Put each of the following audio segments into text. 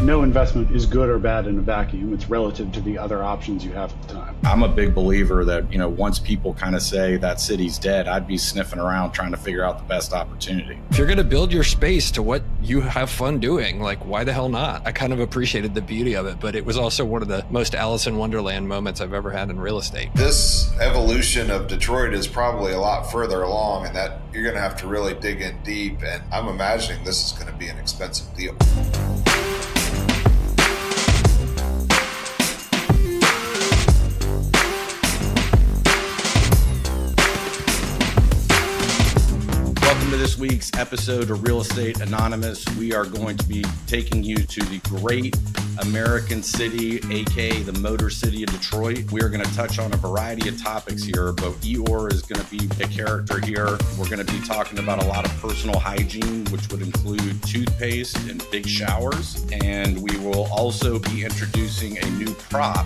no investment is good or bad in a vacuum. It's relative to the other options you have at the time. I'm a big believer that, once people kind of say that city's dead, I'd be sniffing around trying to figure out the best opportunity. If you're going to build your space to what you have fun doing, like, why the hell not? I kind of appreciated the beauty of it, but it was also one of the most Alice in Wonderland moments I've ever had in real estate. This evolution of Detroit is probably a lot further along, and that you're going to have to really dig in deep. And I'm imagining this is going to be an expensive deal. Welcome to this week's episode of Real Estate Anonymous. We are going to be taking you to the great American city, aka the Motor City of Detroit. We are going to touch on a variety of topics here, but Eeyore is going to be a character here. We're going to be talking about a lot of personal hygiene, which would include toothpaste and big showers. And we will also be introducing a new prop,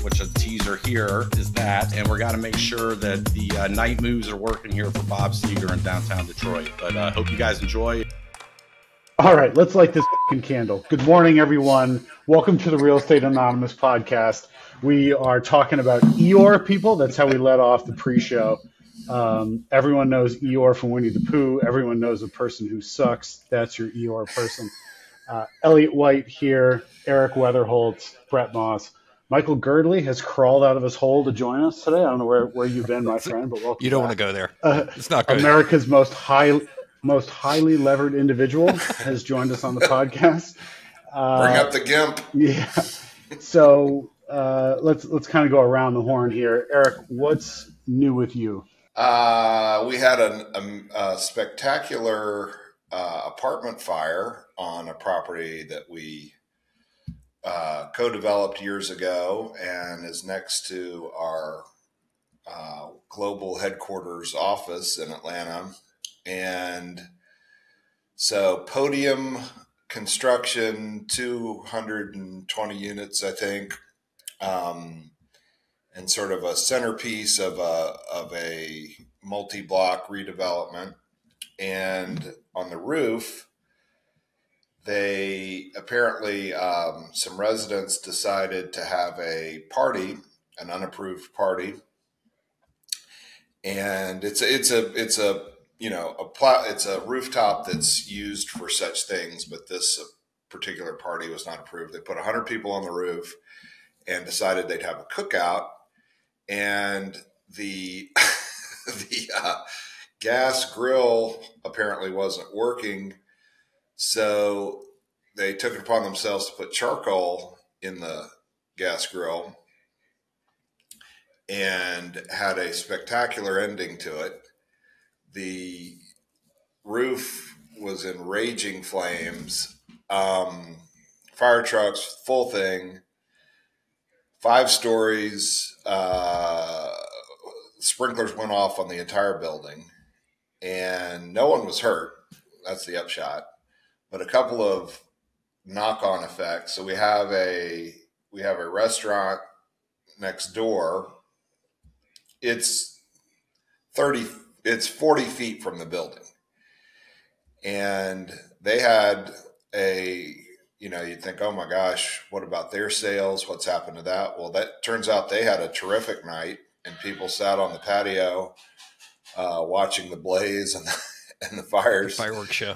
which a teaser here is that, and we're got to make sure that the night moves are working here for Bob Seger in downtown Detroit. But hope you guys enjoy. All right, let's light this candle. Good morning, everyone. Welcome to the Real Estate Anonymous podcast. We are talking about Eeyore, people. That's how we let off the pre-show. Everyone knows Eeyore from Winnie the Pooh. Everyone knows a person who sucks. That's your Eeyore person. Elliot White here, Eric Weatherholtz, Brett Moss. Michael Girdley has crawled out of his hole to join us today. I don't know where you've been, my friend, but welcome. You don't want to go there. It's not good. America's most highly levered individual has joined us on the podcast. Bring up the GIMP. Yeah. So let's kind of go around the horn here. Eric, what's new with you? We had a spectacular apartment fire on a property that we co-developed years ago and is next to our global headquarters office in Atlanta. And so podium construction, 220 units, I think, and sort of a centerpiece of a multi-block redevelopment. And on the roof, they apparently, some residents decided to have a party, an unapproved party, and it's a rooftop that's used for such things, but this particular party was not approved. They put 100 people on the roof and decided they'd have a cookout, and the gas grill apparently wasn't working. So they took it upon themselves to put charcoal in the gas grill and had a spectacular ending to it. The roof was in raging flames, fire trucks, full thing, 5 stories, sprinklers went off on the entire building, and no one was hurt. That's the upshot. But a couple of knock-on effects. So we have a restaurant next door. It's 40 feet from the building. And they had you'd think, oh my gosh, what about their sales? What's happened to that? Well, that turns out they had a terrific night, and people sat on the patio watching the blaze and the fires. Fireworks show.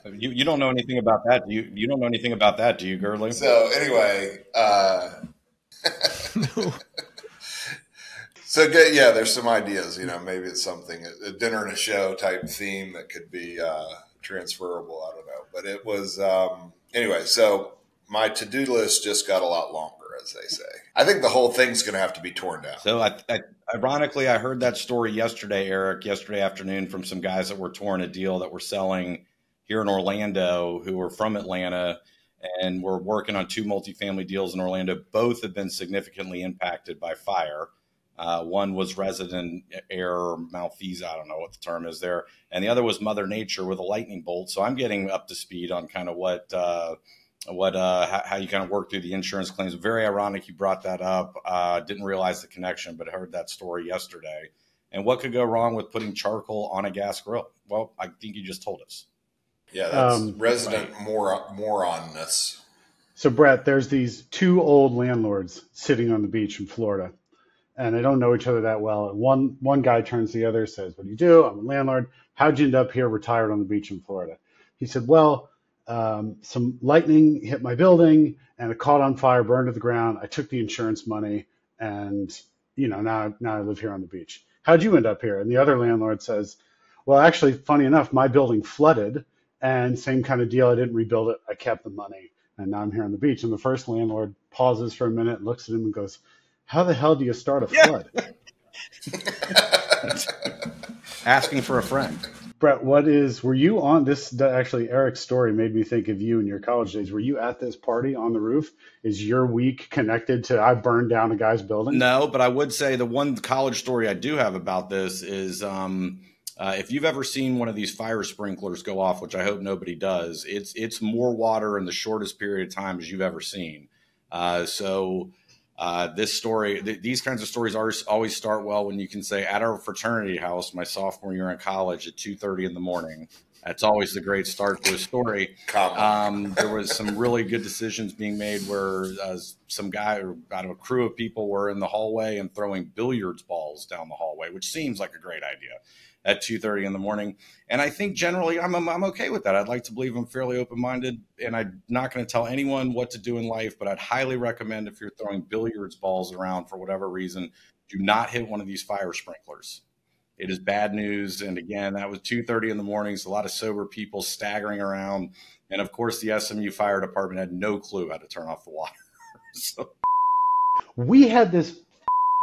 You don't know anything about that. You don't know anything about that, do you, Girdley? So anyway, No. So yeah, there's some ideas. Maybe it's something, a dinner and a show type theme that could be transferable. I don't know, but it was anyway. So my to-do list just got a lot longer, as they say. I think the whole thing's going to have to be torn down. So ironically, I heard that story yesterday afternoon, from some guys that were touring a deal that were selling here in Orlando, who were from Atlanta and were working on 2 multifamily deals in Orlando. Both have been significantly impacted by fire. One was resident air malfeasance, I don't know what the term is there, and the other was Mother Nature with a lightning bolt. So I'm getting up to speed on kind of how you kind of work through the insurance claims. Very ironic you brought that up. Didn't realize the connection, but heard that story yesterday. And what could go wrong with putting charcoal on a gas grill? Well, I think you just told us. Yeah, that's resident moronness. So Brett, there's these two old landlords sitting on the beach in Florida, and they don't know each other that well. And one guy turns to the other, says, "What do you do?" "I'm a landlord." "How'd you end up here retired on the beach in Florida?" He said, "Well, some lightning hit my building and it caught on fire, burned to the ground. I took the insurance money, and now I live here on the beach." "How'd you end up here?" And the other landlord says, "Well, actually, funny enough, my building flooded, and same kind of deal. I didn't rebuild it. I kept the money, and now I'm here on the beach." And the first landlord pauses for a minute, looks at him, and goes, "How the hell do you start a flood?" Asking for a friend. Brett, were you on this? Actually, Eric's story made me think of you in your college days. Were you at this party on the roof? Is your week connected to I burned down a guy's building? No, but I would say the one college story I do have about this is if you've ever seen one of these fire sprinklers go off, which I hope nobody does, it's more water in the shortest period of time as you've ever seen. This story, these kinds of stories always start well when you can say, at our fraternity house, my sophomore year in college at 2:30 in the morning. That's always the great start to a story. There was some really good decisions being made where some guy or out of a crew of people were in the hallway and throwing billiards balls down the hallway, which seems like a great idea at 2:30 in the morning. And I think generally I'm okay with that. I'd like to believe I'm fairly open-minded, and I'm not going to tell anyone what to do in life, but I'd highly recommend if you're throwing billiards balls around for whatever reason, do not hit one of these fire sprinklers. It is bad news. And again, that was 2:30 in the morning. So a lot of sober people staggering around. And of course, the SMU fire department had no clue how to turn off the water. So. We had this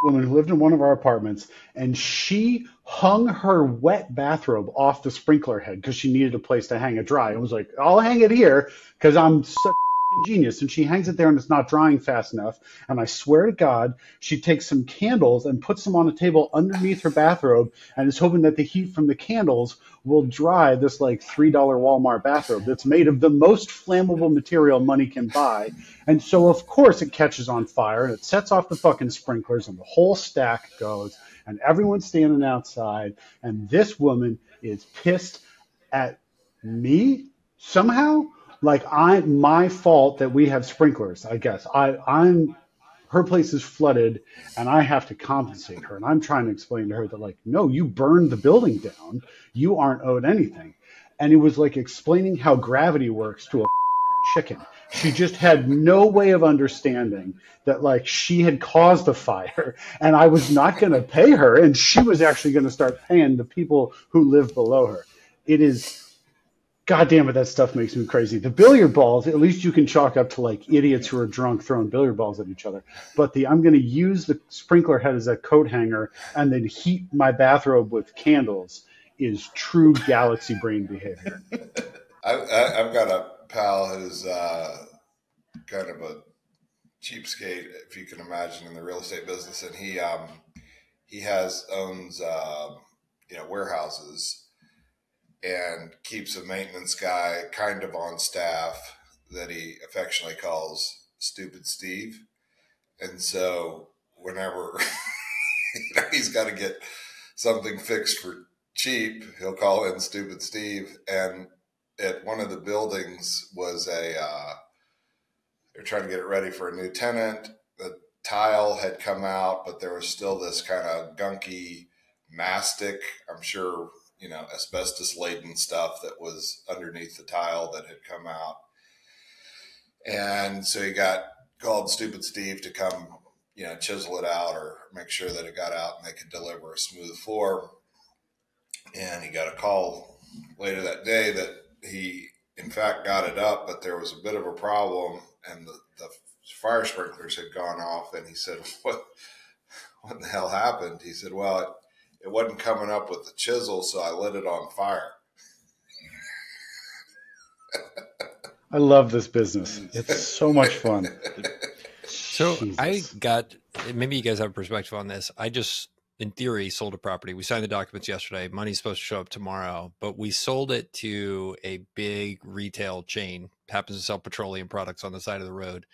woman who lived in one of our apartments, and she hung her wet bathrobe off the sprinkler head because she needed a place to hang it dry. And was like, "I'll hang it here because I'm such a genius." And she hangs it there and it's not drying fast enough. And I swear to God, she takes some candles and puts them on a table underneath her bathrobe and is hoping that the heat from the candles will dry this like $3 Walmart bathrobe that's made of the most flammable material money can buy. And so, of course, it catches on fire and it sets off the fucking sprinklers and the whole stack goes and everyone's standing outside. And this woman is pissed at me somehow. Like my fault that we have sprinklers, I guess. Her place is flooded and I have to compensate her. And I'm trying to explain to her that, like, no, you burned the building down. You aren't owed anything. And it was like explaining how gravity works to a chicken. She just had no way of understanding that, like, she had caused the fire and I was not going to pay her. And she was actually going to start paying the people who live below her. It is, God damn it, that stuff makes me crazy. The billiard balls, at least you can chalk up to like idiots who are drunk throwing billiard balls at each other. But I'm going to use the sprinkler head as a coat hanger and then heat my bathrobe with candles is true galaxy brain behavior. I've got a pal who's kind of a cheapskate, if you can imagine, in the real estate business, and he owns warehouses and keeps a maintenance guy kind of on staff that he affectionately calls Stupid Steve. And so whenever he's got to get something fixed for cheap, he'll call in Stupid Steve. And at one of the buildings was they're trying to get it ready for a new tenant. The tile had come out, but there was still this kind of gunky mastic, I'm sure, asbestos laden stuff that was underneath the tile that had come out. And so he called Stupid Steve to come, chisel it out or make sure that it got out and they could deliver a smooth floor. And he got a call later that day that he, in fact, got it up, but there was a bit of a problem and the fire sprinklers had gone off. And he said, what the hell happened? He said, well, it wasn't coming up with the chisel, so I lit it on fire. I love this business. It's so much fun. So Jesus. maybe you guys have a perspective on this. I just, in theory, sold a property. We signed the documents yesterday. Money's supposed to show up tomorrow, but we sold it to a big retail chain, happens to sell petroleum products on the side of the road.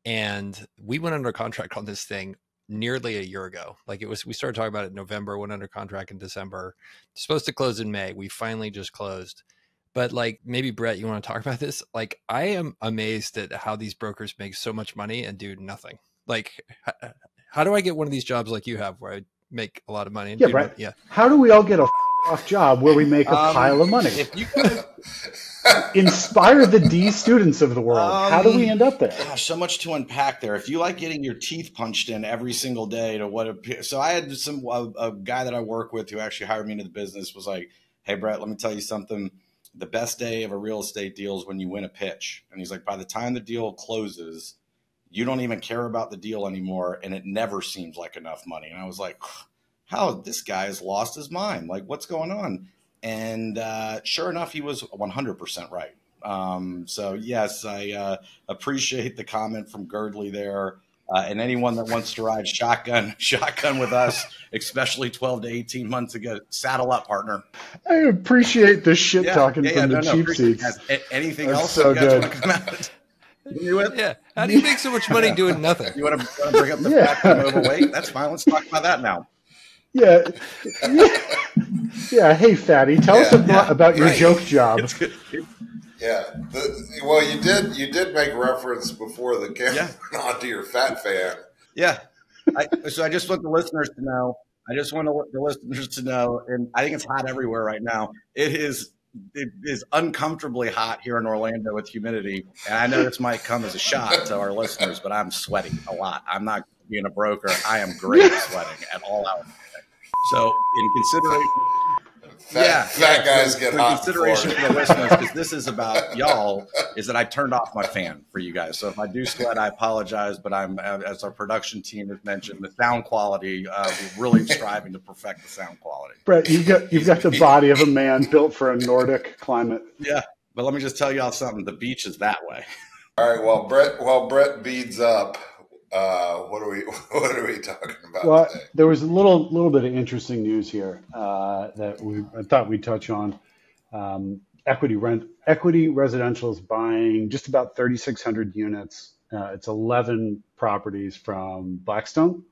And we went under contract on this thing nearly a year ago. We started talking about it in November, went under contract in December, supposed to close in May. We finally just closed, But like maybe Brett, you want to talk about this? Like I am amazed at how these brokers make so much money and do nothing. Like how do I get one of these jobs like you have where I make a lot of money and Yeah, do Brett. nothing? Yeah. How do we all get a off job where we make a pile of money? If you guys, Inspire the D students of the world. How do we end up there? Gosh, so much to unpack there. If you like getting your teeth punched in every single day to what appears, so I had a guy that I work with who actually hired me into the business was like, "Hey Brett, let me tell you something. The best day of a real estate deal is when you win a pitch." And he's like, by the time the deal closes, you don't even care about the deal anymore, and it never seems like enough money. And I was like, how this guy has lost his mind? Like, what's going on? And sure enough, he was 100% right. So yes, I appreciate the comment from Girdley there. And anyone that wants to ride shotgun with us, especially 12 to 18 months ago, saddle up, partner. I appreciate the shit talking from the cheap seats. Anything That's else so you guys good. want to come out? Yeah. How do you make so much money doing nothing? You want to bring up the fact that I'm overweight? That's fine. Let's talk about that now. Yeah. Hey, fatty, tell us about your joke job. Yeah. Well, you did make reference before the camera went on to your fat fan. Yeah. So I just want the listeners to know. And I think it's hot everywhere right now. It is uncomfortably hot here in Orlando with humidity. And I know this might come as a shock to our listeners, but I'm sweating a lot. I'm not being a broker. I am great sweating at all hours. So in consideration, fat guys get hot. Consideration for the listeners, because this is about y'all, is that I turned off my fan for you guys. So if I do sweat, I apologize. But I'm, as our production team has mentioned, the sound quality, we're really striving to perfect the sound quality. Brett, you've got the body of a man built for a Nordic climate. Yeah, but let me just tell y'all something. The beach is that way. All right. While Brett beads up, what are we talking about today? There was a little bit of interesting news here that I thought we'd touch on. Equity Residential is buying just about 3,600 units. It's 11 properties from Blackstone.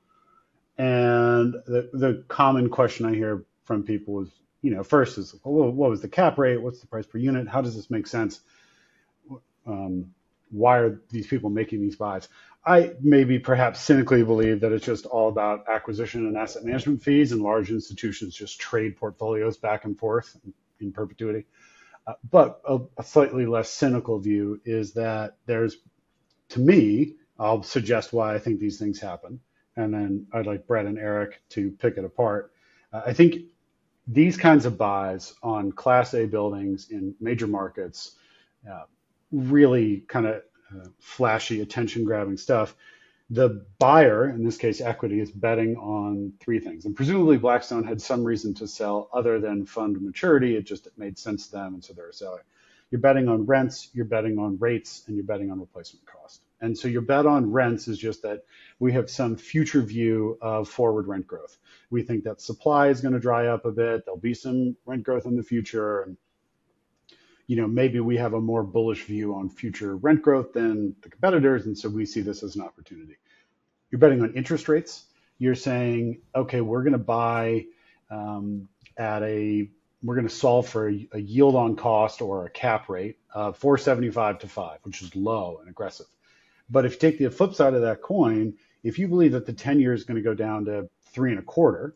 And the common question I hear from people is, first is, well, what was the cap rate? What's the price per unit? How does this make sense? Why are these people making these buys? I maybe perhaps cynically believe that it's just all about acquisition and asset management fees, and large institutions just trade portfolios back and forth in perpetuity. But a slightly less cynical view is that to me, I'll suggest why I think these things happen, and then I'd like Brett and Eric to pick it apart. I think these kinds of buys on Class A buildings in major markets, really kind of flashy, attention-grabbing stuff. The buyer, in this case equity, is betting on three things. And presumably Blackstone had some reason to sell other than fund maturity. It made sense to them, and so they're a seller. You're betting on rents, you're betting on rates, and you're betting on replacement cost. And so your bet on rents is just that we have some future view of forward rent growth. We think that supply is going to dry up a bit. There'll be some rent growth in the future, and maybe we have a more bullish view on future rent growth than the competitors, and so we see this as an opportunity. You're betting on interest rates. You're saying, okay, we're going to buy we're going to solve for a yield on cost or a cap rate of 4.75 to 5, which is low and aggressive. But if you take the flip side of that coin, if you believe that the 10-year is going to go down to 3.25,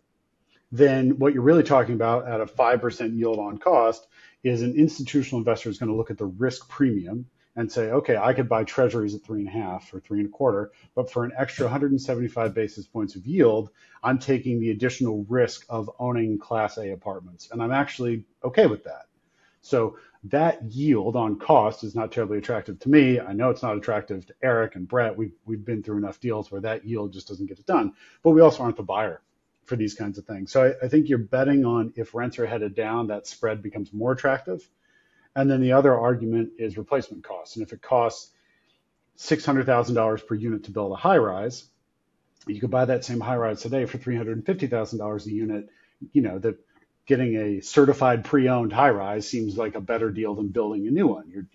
then what you're really talking about at a 5% yield on cost is an institutional investor is going to look at the risk premium and say, okay, I could buy treasuries at 3.5 or 3.25, but for an extra 175 basis points of yield, I'm taking the additional risk of owning Class A apartments. And I'm actually okay with that. So that yield on cost is not terribly attractive to me. I know it's not attractive to Eric and Brett. We've been through enough deals where that yield just doesn't get it done, but we also aren't the buyer for these kinds of things. So I think you're betting on if rents are headed down, that spread becomes more attractive. And then the other argument is replacement costs. And if it costs $600,000 per unit to build a high rise, you could buy that same high rise today for $350,000 a unit. That getting a certified pre-owned high rise seems like a better deal than building a new one.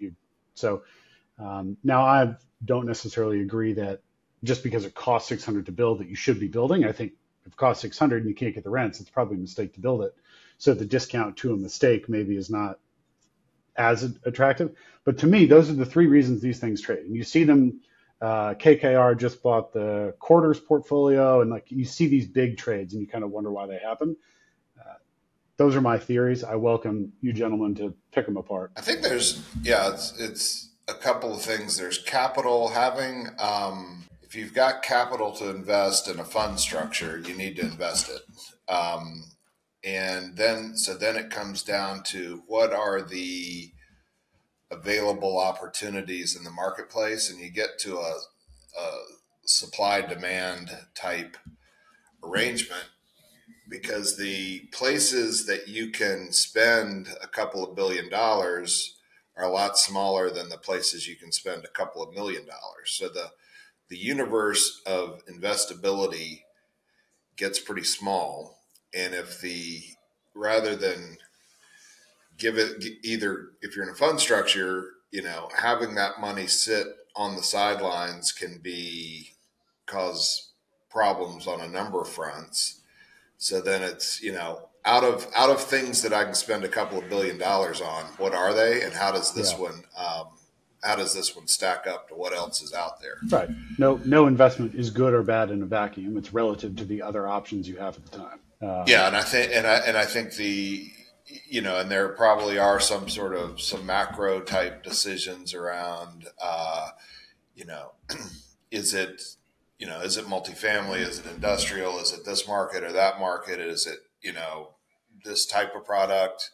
Now I don't necessarily agree that just because it costs $600 to build that you should be building. I think if it costs $600 and you can't get the rents, it's probably a mistake to build it. So the discount to a mistake maybe is not as attractive. But to me, those are the three reasons these things trade. And you see them. KKR just bought the Quarters portfolio, and like you see these big trades, and you kind of wonder why they happen. Those are my theories. I welcome you gentlemen to pick them apart. I think it's a couple of things. There's capital having. If you've got capital to invest in a fund structure, you need to invest it. And then it comes down to what are the available opportunities in the marketplace, and you get to a supply demand type arrangement, because the places that you can spend a couple of $1 billion are a lot smaller than the places you can spend a couple of $1 million. So the universe of investability gets pretty small. And rather than give it either, if you're in a fund structure, having that money sit on the sidelines can cause problems on a number of fronts. So then it's, out of things that I can spend a couple of $1 billion on, what are they, and how does this one stack up to what else is out there? Right. No investment is good or bad in a vacuum. It's relative to the other options you have at the time. And I think and there probably are some macro type decisions around, is it multifamily? Is it industrial? Is it this market or that market? Is it, this type of product?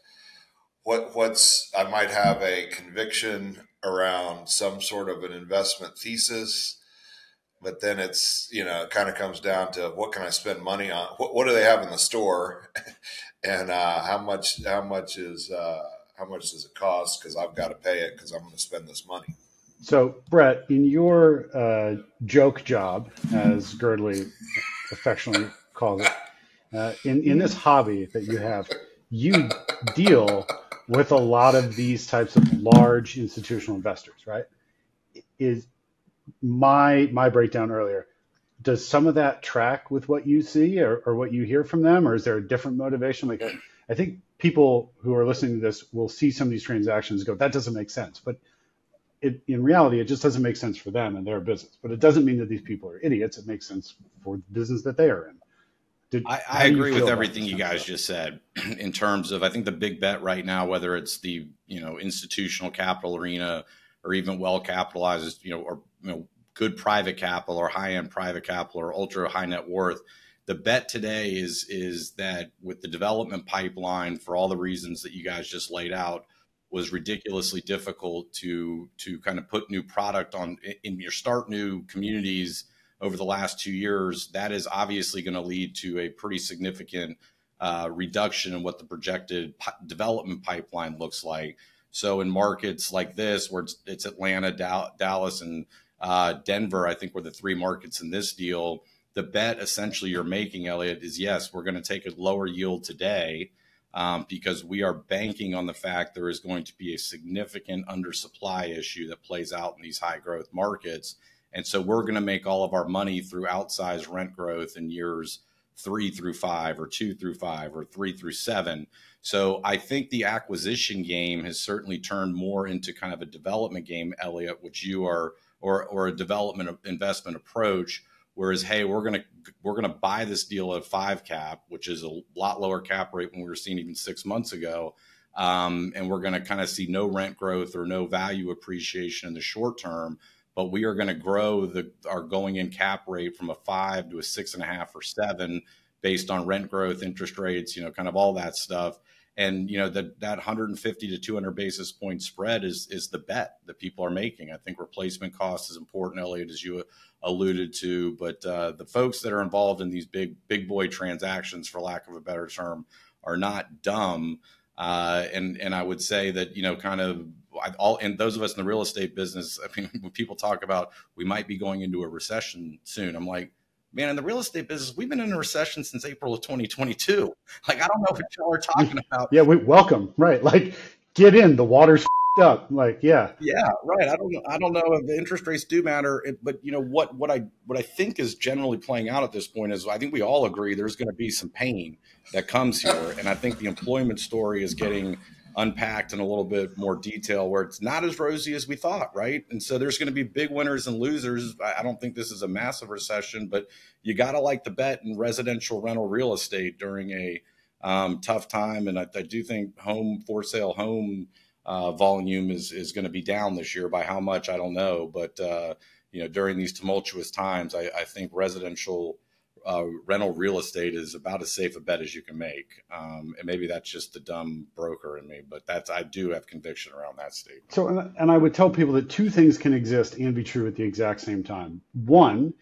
I might have a conviction around some sort of an investment thesis, but then it's, it kind of comes down to what can I spend money on? What do they have in the store? And how much does it cost? Because I've got to pay it because I'm going to spend this money. So, Brett, in your joke job, as Girdley affectionately calls it, in this hobby that you have, you deal with a lot of these types of large institutional investors, right? Is my breakdown earlier, does some of that track with what you see or what you hear from them, or is there a different motivation? Like I think people who are listening to this will see some of these transactions and go, that doesn't make sense. But in reality, it just doesn't make sense for them and their business. But it doesn't mean that these people are idiots. It makes sense for the business that they are in. I agree with everything you guys just said in terms of, I think the big bet right now, whether it's the, institutional capital arena or even well-capitalized, or, good private capital or high-end private capital or ultra high net worth, the bet today is that with the development pipeline, for all the reasons that you guys just laid out, was ridiculously difficult to kind of put new product on in your start new communities over the last 2 years. That is obviously going to lead to a pretty significant reduction in what the projected development pipeline looks like. So in markets like this, where it's Atlanta, Dallas, and Denver, I think were the three markets in this deal, the bet essentially you're making, Elliot, is yes, we're going to take a lower yield today because we are banking on the fact there is going to be a significant undersupply issue that plays out in these high growth markets. And so we're going to make all of our money through outsized rent growth in years 3 through 5 or 2 through 5 or 3 through 7. So I think the acquisition game has certainly turned more into kind of a development game, Elliot, which you are, or a development investment approach. Whereas, hey, we're gonna buy this deal at 5 cap, which is a lot lower cap rate than we were seeing even 6 months ago, and we're going to kind of see no rent growth or no value appreciation in the short term. But we are going to grow our going in cap rate from a 5 to a 6.5 or 7 based on rent growth, interest rates, kind of all that stuff. And, that 150 to 200 basis point spread is the bet that people are making. I think replacement cost is important, Elliot, as you alluded to. But the folks that are involved in these big boy transactions, for lack of a better term, are not dumb. And I would say that, and those of us in the real estate business, I mean, when people talk about we might be going into a recession soon, I'm like, man, in the real estate business, we've been in a recession since April of 2022. Like, I don't know what y'all are talking about. Yeah, welcome. Right. Like, get in. The water's up. Like, yeah. Yeah, right. I don't know if the interest rates do matter, but what I think is generally playing out at this point is I think we all agree there's going to be some pain that comes here, and I think the employment story is getting unpacked in a little bit more detail where it's not as rosy as we thought, right? And so there's going to be big winners and losers. I don't think this is a massive recession, but you got to like the bet in residential rental real estate during a tough time. And I do think for sale home volume is going to be down this year. By how much, I don't know. But, during these tumultuous times, I think residential rental real estate is about as safe a bet as you can make. And maybe that's just the dumb broker in me, but I do have conviction around that statement. So, and I would tell people that two things can exist and be true at the exact same time. One,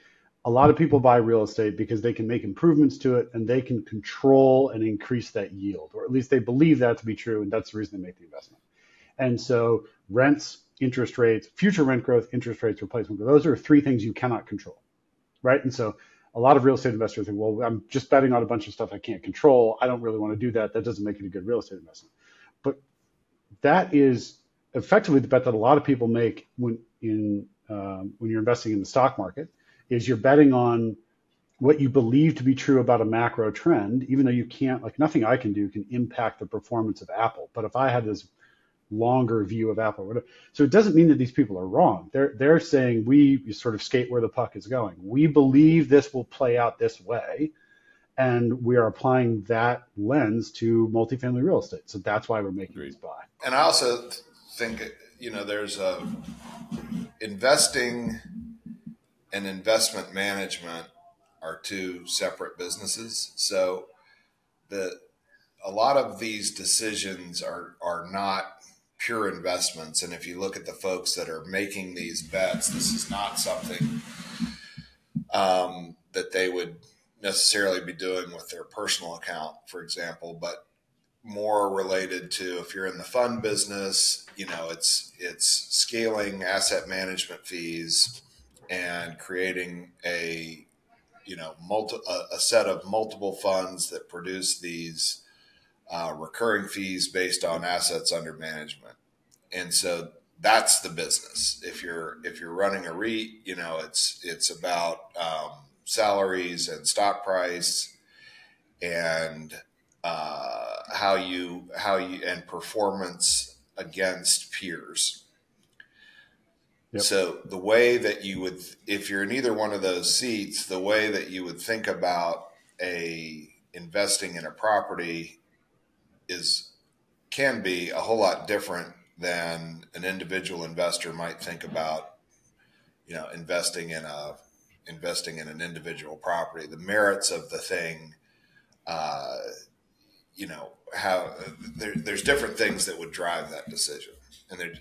a lot of people buy real estate because they can make improvements to it and they can control and increase that yield, or at least they believe that to be true. And that's the reason they make the investment. And so rents, interest rates, future rent growth, interest rates, replacement growth, those are three things you cannot control, right? And so a lot of real estate investors think, well, I'm just betting on a bunch of stuff I can't control. I don't really want to do that. That doesn't make it a good real estate investment. But that is effectively the bet that a lot of people make when you're investing in the stock market, is you're betting on what you believe to be true about a macro trend, even though you can't, like nothing I can do can impact the performance of Apple. But if I had this longer view of Apple, whatever. So it doesn't mean that these people are wrong. They're saying we sort of skate where the puck is going. We believe this will play out this way, and we are applying that lens to multifamily real estate. So that's why we're making these buy. And I also think there's investing and investment management are two separate businesses. So a lot of these decisions are not pure investments. And if you look at the folks that are making these bets, this is not something that they would necessarily be doing with their personal account, for example, but more related to, if you're in the fund business, it's scaling asset management fees and creating a set of multiple funds that produce these recurring fees based on assets under management. And so that's the business. If you're running a REIT, it's about salaries and stock price and how you and performance against peers. Yep. So the way that you would, if you're in either one of those seats, the way that you would think about investing in a property can be a whole lot different than an individual investor might think about, investing in an individual property. The merits of the thing, there's different things that would drive that decision, and they're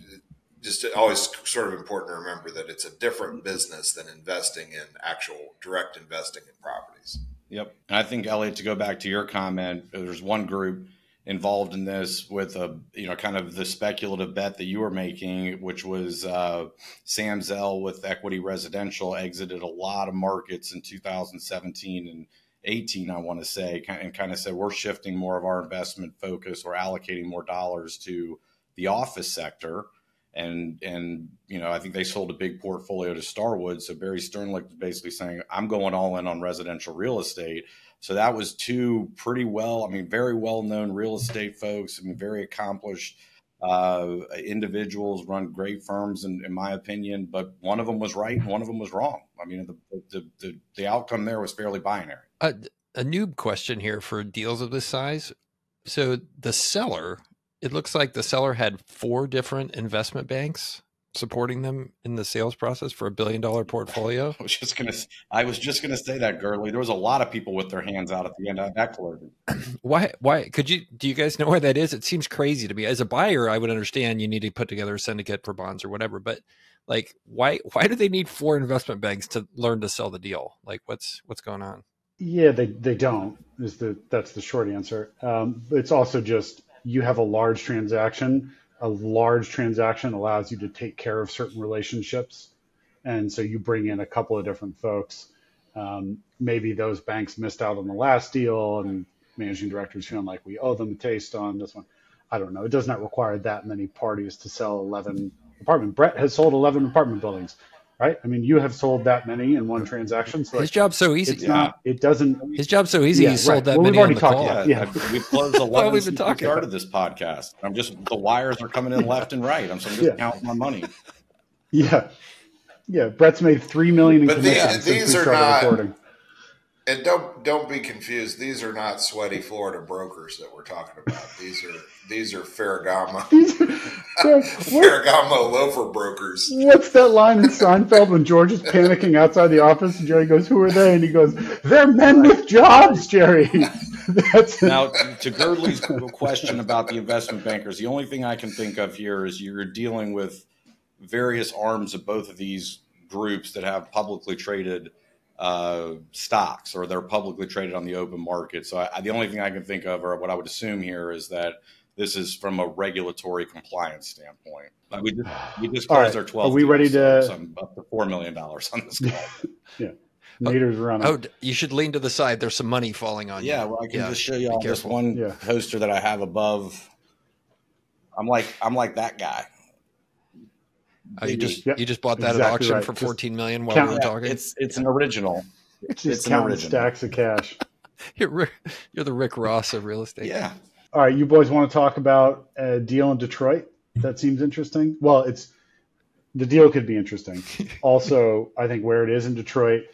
just always sort of important to remember that it's a different business than investing in actual direct investing in properties. Yep. And I think, Elliot, to go back to your comment, there's one group involved in this with kind of the speculative bet that you were making, which was Sam Zell with Equity Residential exited a lot of markets in 2017 and 18, I want to say, and kind of said, we're shifting more of our investment focus or allocating more dollars to the office sector. And I think they sold a big portfolio to Starwood. So Barry Sternlicht was basically saying, I'm going all in on residential real estate. So that was two very well-known real estate folks. very accomplished individuals, run great firms, in my opinion. But one of them was right and one of them was wrong. The outcome there was fairly binary. A noob question here for deals of this size. So the seller, it looks like the seller had 4 different investment banks supporting them in the sales process for $1 billion portfolio. I was just gonna say that, Gurley. There was a lot of people with their hands out at the end of that closing. Why do you guys know where that is? It seems crazy to me. As a buyer, I would understand you need to put together a syndicate for bonds or whatever, but like why do they need 4 investment banks to learn to sell the deal? Like what's going on? Yeah, they don't that's the short answer. It's also just, you have a large transaction. A large transaction allows you to take care of certain relationships. And so you bring in a couple of different folks. Maybe those banks missed out on the last deal and managing directors feeling like we owe them a taste on this one. I don't know. It does not require that many parties to sell 11 apartments. Brett has sold 11 apartment buildings. right? I mean, you have sold that many in one transaction. So his job's so easy. It's not. It doesn't. His job's so easy. Yeah, He sold right. that Well, many we've already on the talked call. about We've closed 11 Well, we've been since we talking. started this podcast. The wires are coming in left and right. I'm just counting my money. Yeah. Brett's made $3 million in But commissions since we are started not. recording. And don't be confused. These are not sweaty Florida brokers that we're talking about. These are Ferragamo Ferragamo loafer brokers. What's that line in Seinfeld when George is panicking outside the office and Jerry goes, "Who are they?" And he goes, "They're men with jobs, Jerry." Now, to Girdley's question about the investment bankers, the only thing I can think of here is you're dealing with various arms of both of these groups that have publicly traded stocks, or they're publicly traded on the open market. So the only thing I can think of, or what I would assume here, is that this is from a regulatory compliance standpoint. We just closed our 12th. Are we ready to? So I'm up to $4 million on this call. Yeah, meters running. Oh, you should lean to the side. There's some money falling on you. Yeah, well, I can just show you all this one poster that I have above. I'm like that guy. Oh, you just bought that at auction for $14 million while we were talking. It's an original. It's an original. Stacks of cash. You're the Rick Ross of real estate. Yeah. All right, you boys want to talk about a deal in Detroit? That seems interesting. Well, the deal could be interesting. Also, I think where it is in Detroit,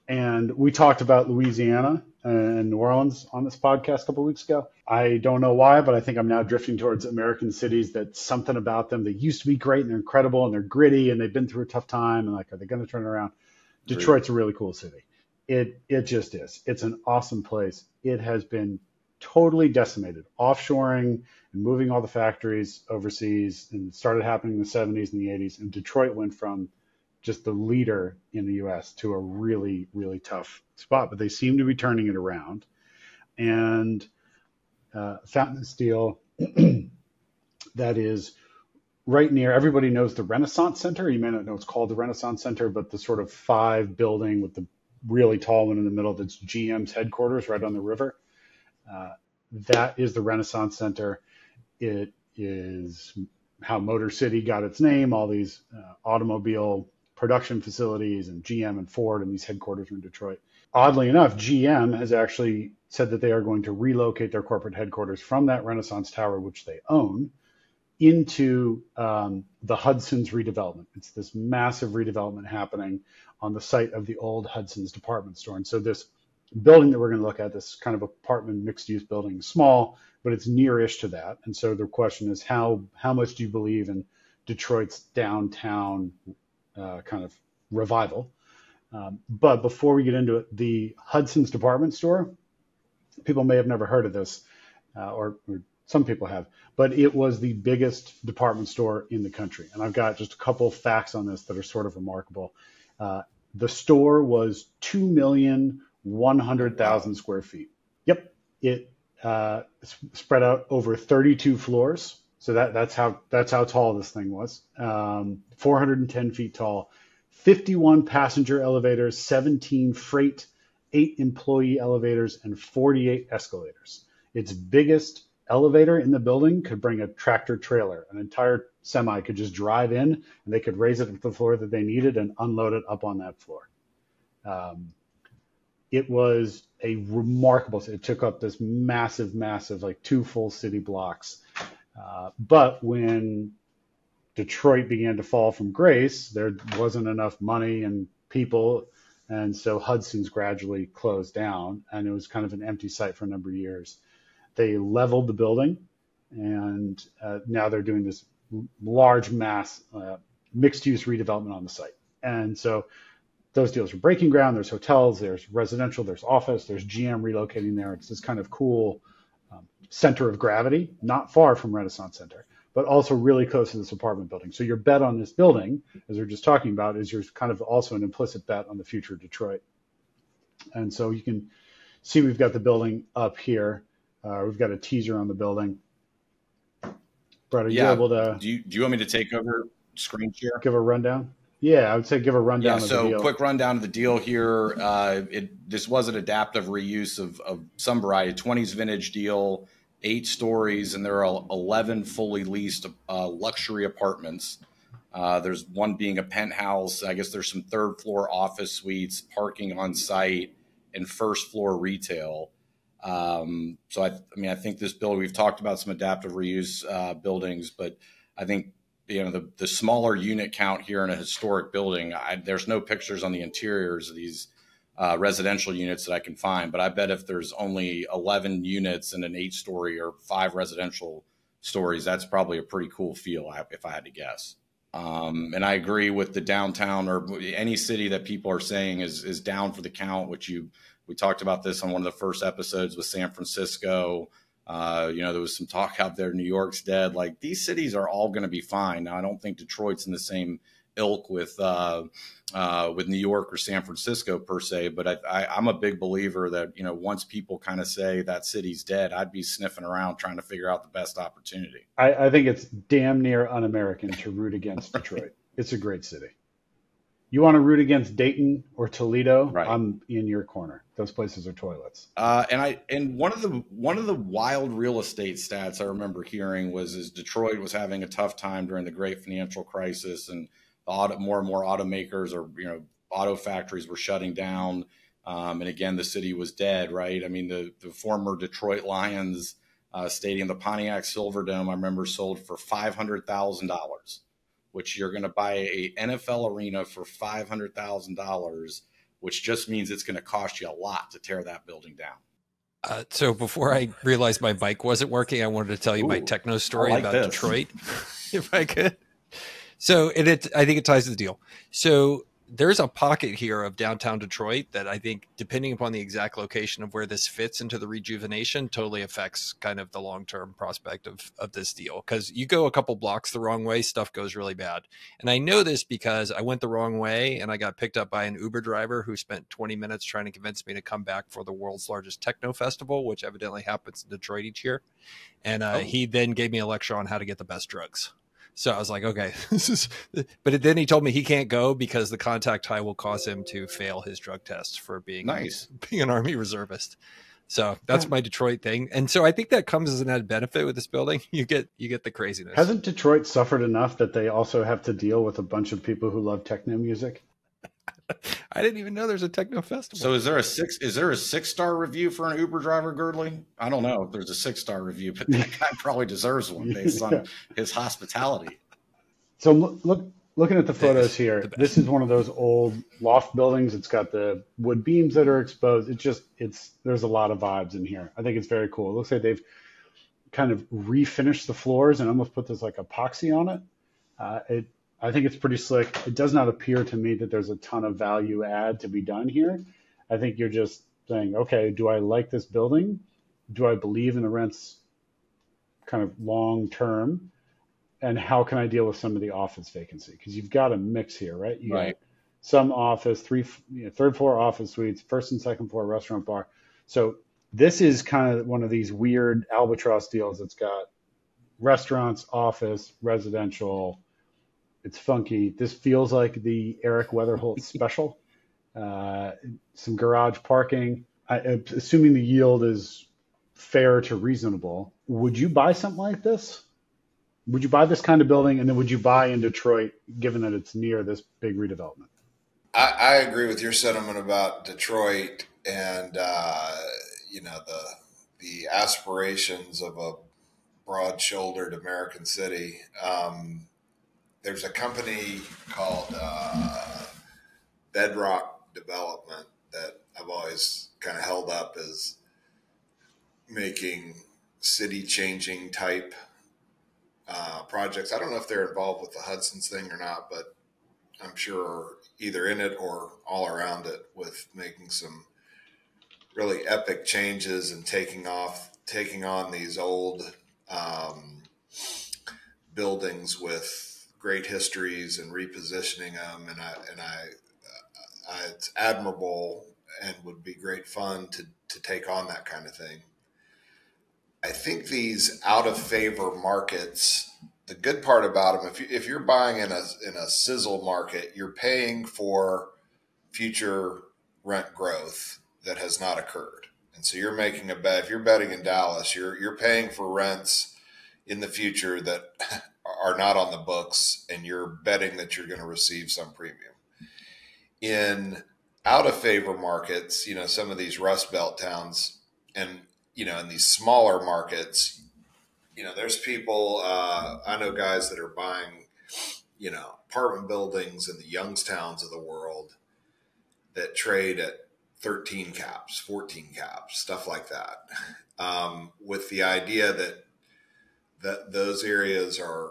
and we talked about Louisiana and New Orleans on this podcast a couple of weeks ago. I don't know why, but I think I'm now drifting towards American cities that something about them. They used to be great and they're incredible and they're gritty and they've been through a tough time and like, are they going to turn it around? Detroit's a really cool city. It just is. It's an awesome place. It has been totally decimated, offshoring and moving all the factories overseas, and it started happening in the 70s and the 80s. And Detroit went from just the leader in the U.S. to a really, really tough spot, but they seem to be turning it around. And found this deal that is right near, everybody knows the Renaissance Center. You may not know it's called the Renaissance Center, but the sort of 5 building with the really tall one in the middle that's GM's headquarters right on the river. That is the Renaissance Center. It is how Motor City got its name, all these automobile production facilities, and GM and Ford, and these headquarters are in Detroit. Oddly enough, GM has actually said that they are going to relocate their corporate headquarters from that Renaissance Tower, which they own, into the Hudson's redevelopment. It's this massive redevelopment happening on the site of the old Hudson's department store. And so this building that we're going to look at, this kind of apartment mixed-use building, is small, but it's near-ish to that. And so the question is, how much do you believe in Detroit's downtown kind of revival? But before we get into it, the Hudson's department store, people may have never heard of this, or some people have, but it was the biggest department store in the country. And I've got just a couple of facts on this that are sort of remarkable. The store was 2,100,000 square feet. Yep. It spread out over 32 floors. So that's how tall this thing was. 410 feet tall, 51 passenger elevators, 17 freight, 8 employee elevators, and 48 escalators. Its biggest elevator in the building could bring a tractor trailer. An entire semi could just drive in, and they could raise it to the floor that they needed and unload it up on that floor. It was a remarkable, it took up this massive, like 2 full city blocks. But when Detroit began to fall from grace, there wasn't enough money and people, and so Hudson's gradually closed down, and it was kind of an empty site for a number of years. They leveled the building, and now they're doing this large mass mixed-use redevelopment on the site. And so those deals are breaking ground. There's hotels, there's residential, there's office, there's GM relocating there. It's this kind of cool center of gravity, not far from Renaissance Center, but also really close to this apartment building. So your bet on this building, as we we're just talking about, is your kind of also an implicit bet on the future of Detroit. And so you can see we've got the building up here. We've got a teaser on the building. Brett, are you able to? Do you want me to take over screen share? Give a rundown? Yeah, I would say give a rundown of the deal. So quick rundown of the deal here. This was an adaptive reuse of some variety, 20s vintage deal, 8 stories, and there are 11 fully leased luxury apartments. There's one being a penthouse. I guess there's some third floor office suites, parking on site, and first floor retail. So I mean, I think this building, we've talked about some adaptive reuse buildings, but I think the smaller unit count here in a historic building, there's no pictures on the interiors of these residential units that I can find, but I bet if there's only 11 units in an 8-story or 5 residential stories, that's probably a pretty cool feel if I had to guess. And I agree with the downtown or any city that people are saying is down for the count, which we talked about this on one of the first episodes with San Francisco. There was some talk out there, New York's dead. Like, these cities are all going to be fine. Now, I don't think Detroit's in the same ilk with New York or San Francisco per se, but I'm a big believer that, once people kind of say that city's dead, I'd be sniffing around trying to figure out the best opportunity. I think it's damn near un-American to root against Detroit. It's a great city. You want to root against Dayton or Toledo? Right. I'm in your corner. Those places are toilets. And one of the wild real estate stats I remember hearing was Detroit was having a tough time during the great financial crisis, and more and more automakers or auto factories were shutting down. And again, the city was dead, right? I mean, the former Detroit Lions stadium, the Pontiac Silverdome, I remember sold for $500,000, which you're going to buy a NFL arena for $500,000, which just means it's going to cost you a lot to tear that building down. So before I realized my bike wasn't working, I wanted to tell you my techno story about this. Detroit, if I could. So I think it ties to the deal. So there's a pocket here of downtown Detroit that I think, depending upon the exact location of where this fits into the rejuvenation, totally affects kind of the long-term prospect of this deal. Because you go a couple blocks the wrong way, stuff goes really bad. And I know this because I went the wrong way and I got picked up by an Uber driver who spent 20 minutes trying to convince me to come back for the world's largest techno festival, which evidently happens in Detroit each year. And he then gave me a lecture on how to get the best drugs. So I was like, okay, but then he told me he can't go because the contact high will cause him to fail his drug test for being an Army reservist. So that's my Detroit thing. And so I think that comes as an added benefit with this building. You get the craziness. Hasn't Detroit suffered enough that they also have to deal with a bunch of people who love techno music? I didn't even know there's a techno festival. So is there a 6-star review for an Uber driver, Girdley? I don't know if there's a 6-star review, but that guy probably deserves one based on his hospitality. So looking at the photos here, this is one of those old loft buildings. It's got the wood beams that are exposed. There's a lot of vibes in here. I think it's very cool. It looks like they've kind of refinished the floors and almost put this like epoxy on it. I think it's pretty slick. It does not appear to me that there's a ton of value add to be done here. I think you're just saying, okay, do I like this building? Do I believe in the rents kind of long term? And how can I deal with some of the office vacancy? Because you've got a mix here, right? You got some office, third floor office suites, first and second floor restaurant bar. So this is kind of one of these weird albatross deals that's got restaurants, office, residential. It's funky. This feels like the Eric Weatherholt special. Some garage parking. Assuming the yield is fair to reasonable, would you buy something like this? Would you buy this kind of building? And then would you buy in Detroit, given that it's near this big redevelopment? I agree with your sentiment about Detroit and, the aspirations of a broad-shouldered American city. There's a company called Bedrock Development that I've always kind of held up as making city-changing type projects. I don't know if they're involved with the Hudson's thing or not, but I'm sure either in it or all around it with making some really epic changes and taking on these old buildings with great histories and repositioning them, and it's admirable and would be great fun to take on that kind of thing. I think these out of favor markets, the good part about them, if you're buying in a sizzle market, you're paying for future rent growth that has not occurred, and so you're making a bet. If you're betting in Dallas, you're paying for rents in the future that are not on the books, and you're betting that you're going to receive some premium. In out of favor markets, some of these Rust Belt towns, and in these smaller markets, there's people. I know guys that are buying, apartment buildings in the Youngstowns of the world that trade at 13 caps, 14 caps, stuff like that, with the idea that those areas are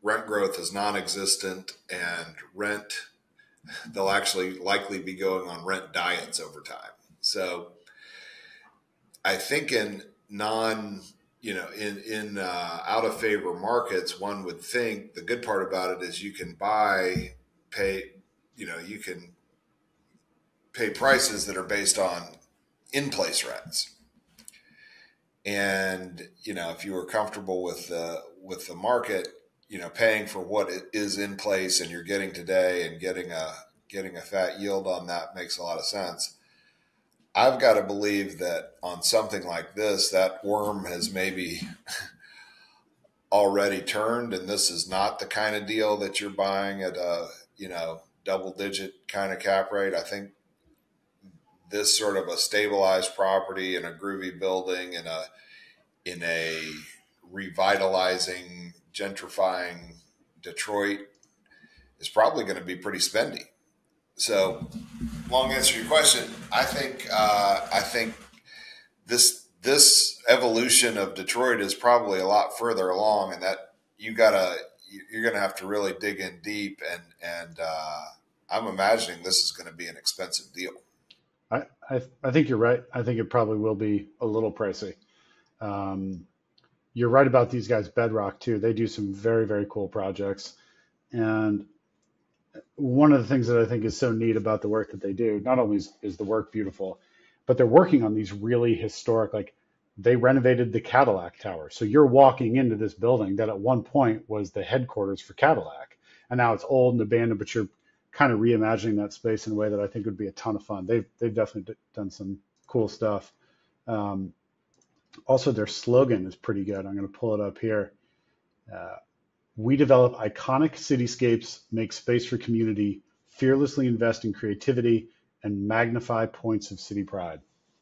rent growth is non-existent, and they'll actually likely be going on rent diets over time. So I think in out of favor markets, one would think the good part about it is you can you can pay prices that are based on in-place rents. And, if you were comfortable with the market, paying for what it is in place and you're getting today and getting a fat yield on that makes a lot of sense. I've got to believe that on something like this, that worm has maybe already turned, and this is not the kind of deal that you're buying at a, double-digit kind of cap rate. I think this sort of a stabilized property in a groovy building in a revitalizing, gentrifying Detroit is probably going to be pretty spendy. So, long answer to your question, I think this evolution of Detroit is probably a lot further along, and that you're going to have to really dig in deep, and I'm imagining this is going to be an expensive deal. I think you're right. I think it probably will be a little pricey. You're right about these guys, Bedrock, too. They do some very, very cool projects. And one of the things that I think is so neat about the work that they do, not only is the work beautiful, but they're working on these really historic, like they renovated the Cadillac Tower. So you're walking into this building that at one point was the headquarters for Cadillac. And now it's old and abandoned, but you're kind of reimagining that space in a way that I think would be a ton of fun. They've definitely done some cool stuff. Also, their slogan is pretty good. I'm going to pull it up here. We develop iconic cityscapes, make space for community, fearlessly invest in creativity, and magnify points of city pride.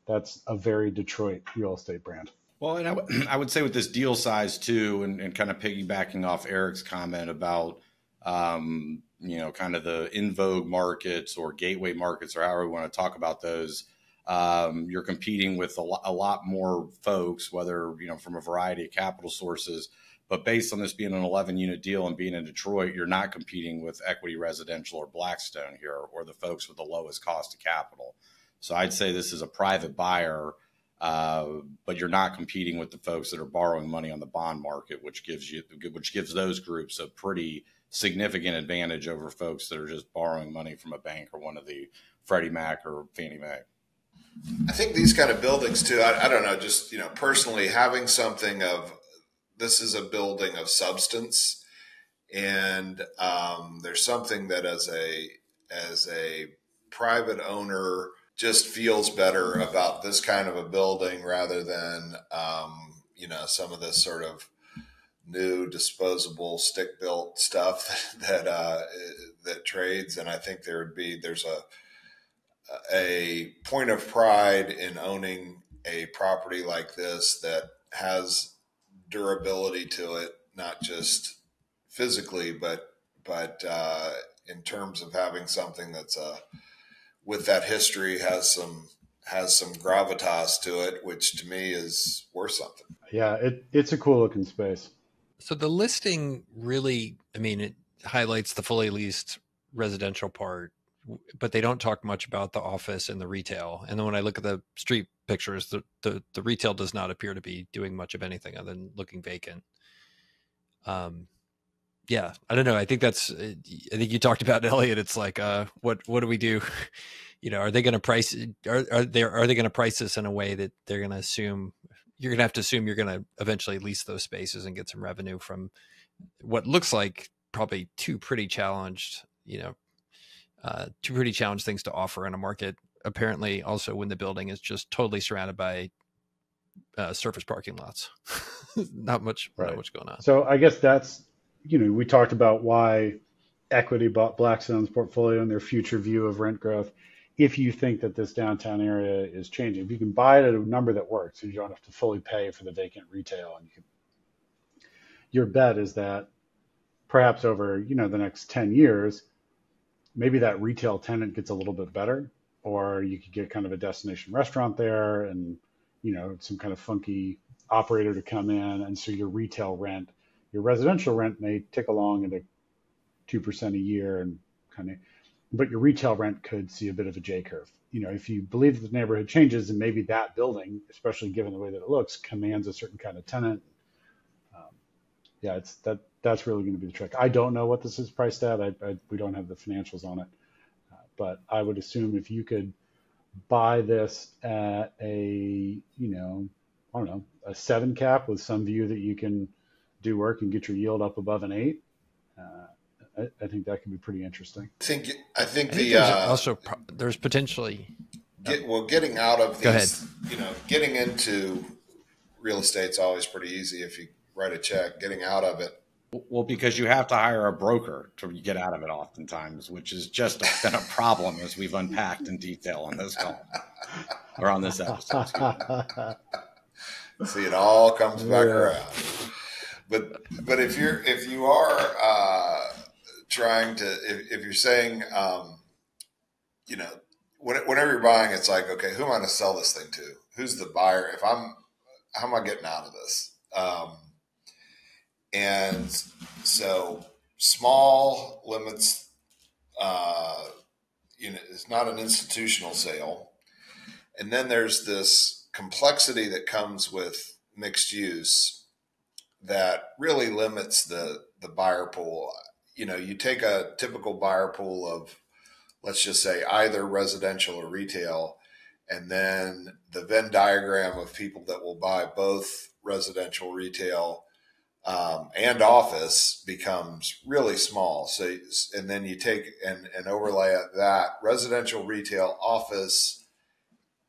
That's a very Detroit real estate brand. Well, and I would say with this deal size too, and kind of piggybacking off Eric's comment about, kind of the in vogue markets or gateway markets, or however we want to talk about those. You're competing with a lot more folks, whether, from a variety of capital sources, but based on this being an 11-unit deal and being in Detroit, you're not competing with Equity Residential or Blackstone here, or the folks with the lowest cost of capital. So I'd say this is a private buyer, but you're not competing with the folks that are borrowing money on the bond market, which gives those groups a pretty significant advantage over folks that are just borrowing money from a bank or one of the Freddie Mac or Fannie Mae. I think these kind of buildings too, I don't know, just, personally having something of, this is a building of substance, and there's something that as a private owner just feels better about this kind of a building rather than, some of this sort of new disposable stick built stuff that trades. And I think there's a point of pride in owning a property like this that has durability to it, not just physically, but in terms of having something that's with that history has some gravitas to it, which to me is worth something. Yeah, it's a cool looking space. So the listing really, it highlights the fully leased residential part, but they don't talk much about the office and the retail. And then when I look at the street pictures, the retail does not appear to be doing much of anything other than looking vacant. Yeah, I don't know. I think you talked about Elliot. It's like, what do we do? Are they going to price? Are they going to price this in a way that they're going to assume you're going to have to assume you're going to eventually lease those spaces and get some revenue from what looks like probably two pretty challenged things to offer in a market. Apparently, also when the building is just totally surrounded by surface parking lots, not much going on. So I guess that's we talked about why Equity bought Blackstone's portfolio and their future view of rent growth. If you think that this downtown area is changing, if you can buy it at a number that works, so you don't have to fully pay for the vacant retail, and your bet is that perhaps over the next 10 years, maybe that retail tenant gets a little bit better, or you could get kind of a destination restaurant there, and some kind of funky operator to come in, and so your residential rent may tick along at a 2% a year, and but your retail rent could see a bit of a J curve. If you believe that the neighborhood changes, and maybe that building, especially given the way that it looks, commands a certain kind of tenant. Yeah, that's really going to be the trick. I don't know what this is priced at. We don't have the financials on it, but I would assume if you could buy this at a I don't know, a 7 cap with some view that you can do work and get your yield up above an 8. I think that could be pretty interesting. I think there's potentially getting out of these. Go ahead. Getting into real estate's always pretty easy if you write a check. Getting out of it. Well, because you have to hire a broker to get out of it oftentimes, which has just been a problem as we've unpacked in detail on this call or on this episode. See, it all comes back around. But if you are trying to, if you're saying, whenever you're buying, it's like, okay, who am I going to sell this thing to? Who's the buyer? How am I getting out of this? And so small limits, it's not an institutional sale. And then there's this complexity that comes with mixed use that really limits the buyer pool. You take a typical buyer pool of, let's just say, either residential or retail, and then the Venn diagram of people that will buy both residential, retail, and office becomes really small. So, and then you take and overlay that residential, retail, office,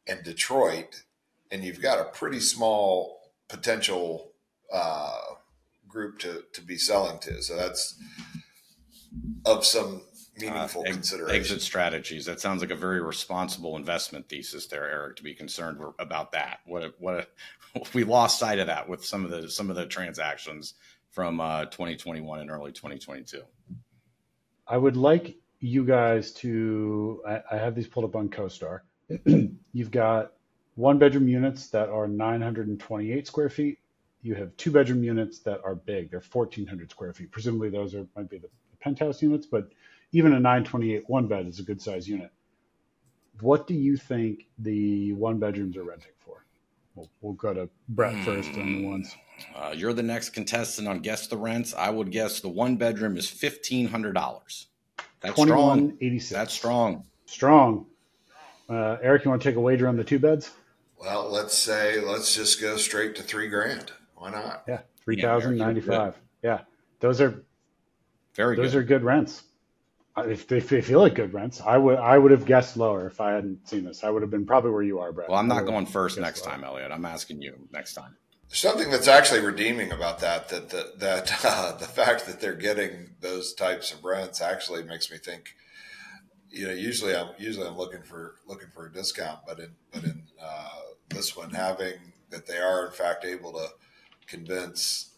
and Detroit, and you've got a pretty small potential group to be selling to. So that's of some meaningful consideration. Exit strategies. That sounds like a very responsible investment thesis there, Eric, to be concerned about that. What we lost sight of that with some of the transactions from 2021 and early 2022. I would like you guys to, I have these pulled up on CoStar. You've got 1-bedroom units that are 928 square feet. You have 2-bedroom units that are big. They're 1,400 square feet. Presumably those might be the penthouse units, but even a 928 1-bed is a good size unit. What do you think the 1-bedrooms are renting for? We'll go to Brett first on the ones. You're the next contestant on Guess the Rents. I would guess the 1-bedroom is $1,500. That's strong. $2,186. That's strong. Strong. Eric, you want to take a wager on the 2-beds? Well, let's just go straight to $3,000. Why not? Yeah, $3,095. Yeah, those are good rents. If they feel like good rents, I would have guessed lower if I hadn't seen this. I would have been probably where you are, Brett. Well, I'm not going first next time, Elliot. I'm asking you next time. There's something that's actually redeeming about that the fact that they're getting those types of rents actually makes me think. Usually I'm looking for a discount, but in this one, having that they are in fact able to convince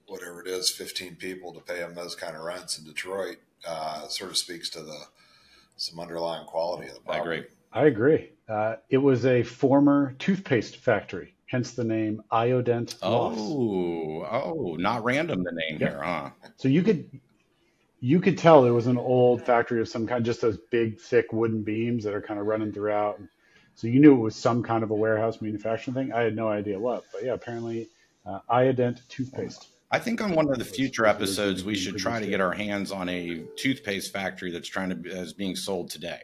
whatever it is, 15 people to pay them those kind of rents in Detroit, sort of speaks to some underlying quality of the property. I agree. It was a former toothpaste factory, hence the name Iodent Loss. Oh, not random the name here, huh? So you could tell it was an old factory of some kind, just those big, thick wooden beams that are kind of running throughout. So you knew it was some kind of a warehouse manufacturing thing. I had no idea what, but yeah, apparently Iodent toothpaste. I think on one of the future episodes, we should try to get our hands on a toothpaste factory that's being sold today,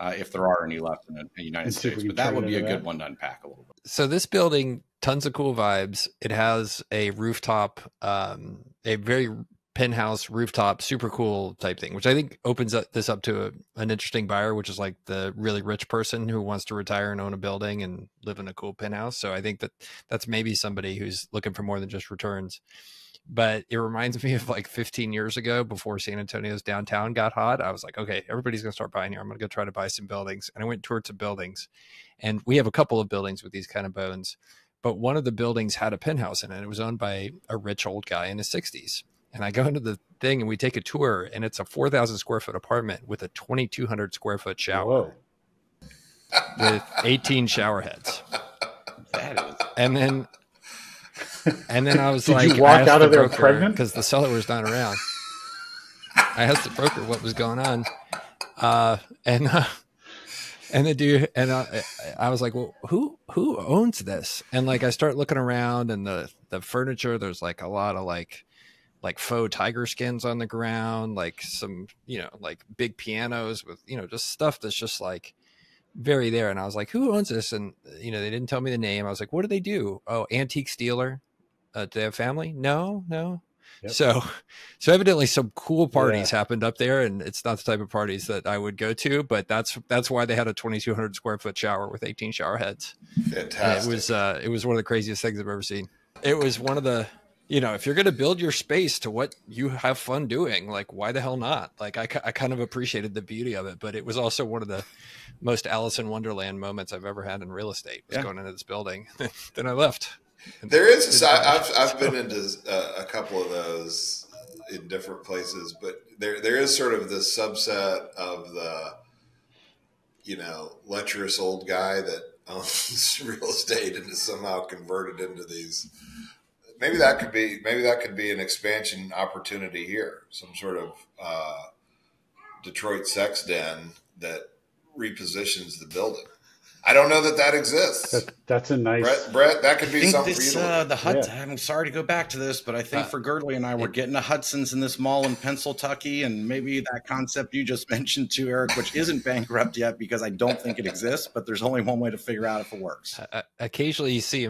if there are any left in the United States. But that would be a good one to unpack a little bit. So this building, tons of cool vibes. It has a rooftop, a very penthouse rooftop, super cool type thing, which I think opens this up to an interesting buyer, which is like the really rich person who wants to retire and own a building and live in a cool penthouse. So I think that's maybe somebody who's looking for more than just returns. But it reminds me of like 15 years ago before San Antonio's downtown got hot. I was like, okay, everybody's going to start buying here. I'm going to go try to buy some buildings. And I went toured some buildings. And we have a couple of buildings with these kind of bones. But one of the buildings had a penthouse in it. It was owned by a rich old guy in his 60s. And I go into the thing and we take a tour, and it's a 4,000 square foot apartment with a 2,200 square foot shower. Whoa. With 18 shower heads. And then I was like, did you walk out of there pregnant? Because the seller was not around. I asked the broker what was going on. And the dude, and I was like, well, who owns this? And like, I start looking around, and the furniture, there's like a lot of like faux tiger skins on the ground, like some, like big pianos with, just stuff that's just like very there. And I was like, who owns this? And, they didn't tell me the name. I was like, what do they do? Oh, antique dealer. Do they have family? No. Yep. So evidently some cool parties happened up there, and it's not the type of parties that I would go to, but that's why they had a 2,200 square foot shower with 18 shower heads. Fantastic. And it was one of the craziest things I've ever seen. It was one of the, if you're going to build your space to what you have fun doing, like, why the hell not? Like, I kind of appreciated the beauty of it, but it was also one of the most Alice in Wonderland moments I've ever had in real estate, was going into this building. Then I left. There is, I've been into a couple of those in different places, but there is sort of this subset of the, lecherous old guy that owns real estate and is somehow converted into these. Maybe that could be an expansion opportunity here. Some sort of Detroit sex den that repositions the building. I don't know that exists. That's a nice Brett. That could be something for you to the Hudson. I'm sorry to go back to this, but I think for Girdley and I, we're getting a Hudson's in this mall in Pennsylvania, and maybe that concept you just mentioned too, Eric, which isn't bankrupt yet because I don't think it exists, but there's only one way to figure out if it works. Occasionally you see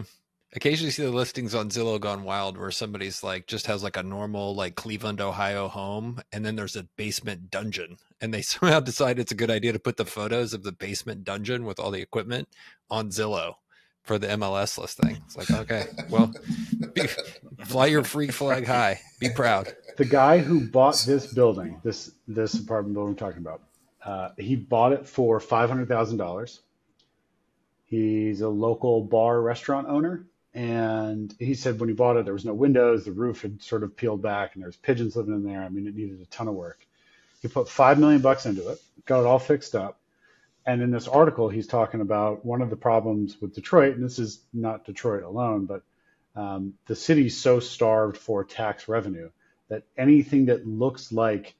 the listings on Zillow gone wild where somebody's like just has like a normal like Cleveland, Ohio home, and then there's a basement dungeon, and they somehow decide it's a good idea to put the photos of the basement dungeon with all the equipment on Zillow for the MLS listing. It's like, okay, well, fly your freak flag high, be proud. The guy who bought this building, this apartment building we're talking about, he bought it for $500,000. He's a local bar restaurant owner. And he said when he bought it, there was no windows. The roof had sort of peeled back, and there's pigeons living in there. I mean, it needed a ton of work. He put $5 million into it, got it all fixed up. And in this article, he's talking about one of the problems with Detroit, and this is not Detroit alone, but the city's so starved for tax revenue that anything that looks like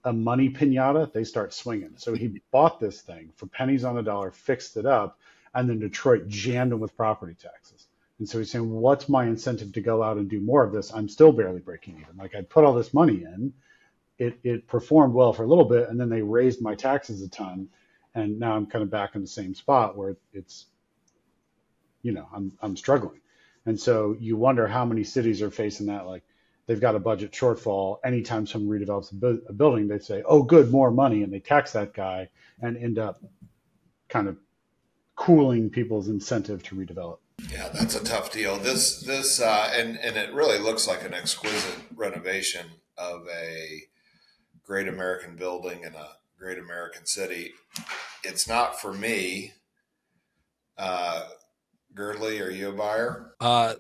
a money piñata, they start swinging. So he bought this thing for pennies on the dollar, fixed it up, and then Detroit jammed him with property taxes. And so he's saying, what's my incentive to go out and do more of this? I'm still barely breaking even. Like, I put all this money in, it performed well for a little bit, and then they raised my taxes a ton. And now I'm kind of back in the same spot where it's, I'm struggling. And so you wonder how many cities are facing that. Like, they've got a budget shortfall. Anytime someone redevelops a building, they say, oh, good, more money. And they tax that guy and end up kind of cooling people's incentive to redevelop. Yeah, that's a tough deal. And it really looks like an exquisite renovation of a great American building in a great American city. It's not for me. Girdley, are you a buyer?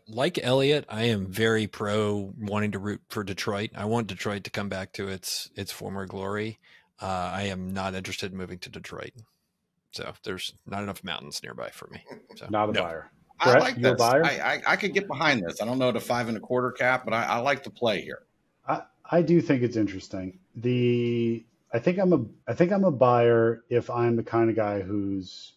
Like Elliot, I am very pro wanting to root for Detroit. I want Detroit to come back to its former glory. I am not interested in moving to Detroit. So there's not enough mountains nearby for me. So, not a buyer. Brett, I like this. I could get behind this. I don't know the 5 1/4 cap, but I like to play here. I do think it's interesting. I think I'm a buyer if I'm the kind of guy who's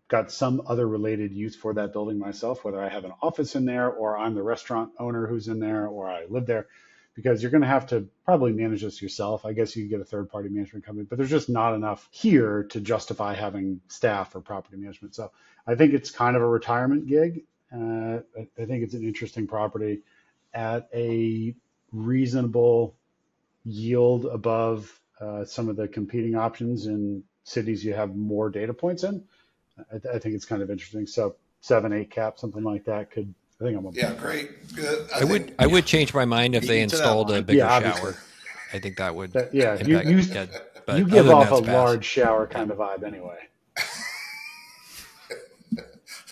got some other related use for that building myself, whether I have an office in there or I'm the restaurant owner who's in there or I live there, because you're going to have to probably manage this yourself. I guess you could get a third-party management company, but there's just not enough here to justify having staff or property management. So I think it's kind of a retirement gig. I think it's an interesting property at a reasonable yield above some of the competing options in cities you have more data points in. I think it's kind of interesting. So 7, 8 cap, something like that could I think I'm a Yeah, great. Good. I would change my mind if they Beat me to that installed a line. bigger Yeah, obviously. shower. I think that would Yeah, impact. you But give other than off a that, it's pass. large shower kind of vibe anyway.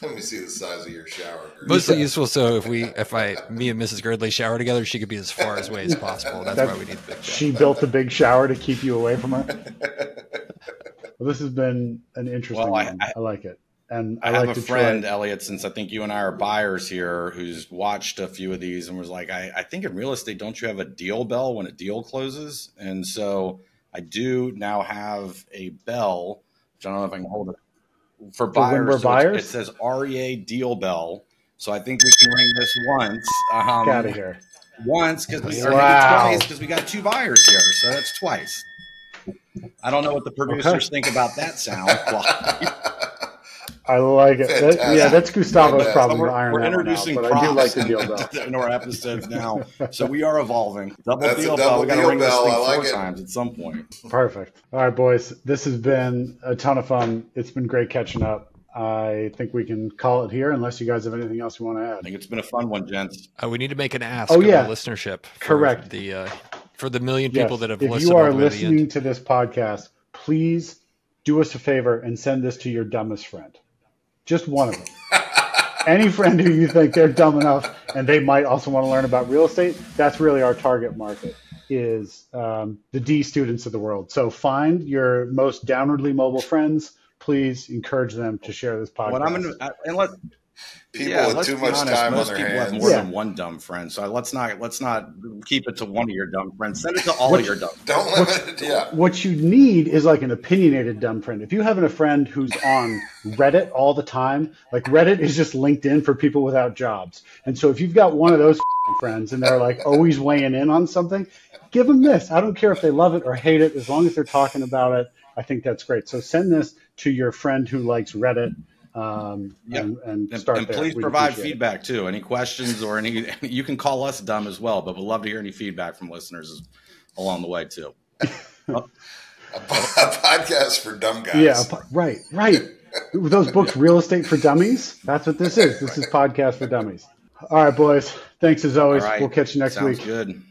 Let me see the size of your shower. Mostly useful. So if me and Mrs. Girdley shower together, she could be as far away as possible. That's why we need the big shower. She built the big shower to keep you away from her. Well, this has been an interesting one. I like it. And I have a friend, Elliot, since I think you and I are buyers here, who's watched a few of these and was like, I think in real estate, don't you have a deal bell when a deal closes? And so I do now have a bell, which I don't know if I can hold it. For buyers, when we're buyers? It says REA deal bell. So I think we can ring this once. Get out of here. Once, twice, because we got 2 buyers here. So that's twice. I don't know what the producers think about that sound. I like it. That's Gustavo's problem. We're introducing but props I do like the deal bell in our episodes now. So we are evolving. That's deal a bell. We got to ring this thing like 4 it. times at some point. Perfect. All right, boys. This has been a ton of fun. It's been great catching up. I think we can call it here unless you guys have anything else you want to add. I think it's been a fun one, gents. We need to make an ask of the listenership. Correct. For the million people that have listened. If you are listening to this podcast, please do us a favor and send this to your dumbest friend. Just one of them. Any friend who you think they're dumb enough and they might also want to learn about real estate, that's really our target market, is the D students of the world. So find your most downwardly mobile friends. Please encourage them to share this podcast. What I'm going to people with too much time on their hands. Have more than one dumb friend, so let's not keep it to one of your dumb friends. Send it to all of your dumb friends. Don't limit it. Yeah. What you need is like an opinionated dumb friend. If you have a friend who's on Reddit all the time, like Reddit is just LinkedIn for people without jobs. And so if you've got one of those friends and they're like always weighing in on something, give them this. I don't care if they love it or hate it, as long as they're talking about it. I think that's great. So send this to your friend who likes Reddit. And start and there. Please provide feedback too. Any questions or you can call us dumb as well, but we'd love to hear any feedback from listeners along the way too. A podcast for dumb guys. Yeah, right. Those books, Real Estate for Dummies. That's what this is. This is Podcast for Dummies. All right, boys. Thanks as always. All right. We'll catch you next week. Sounds good.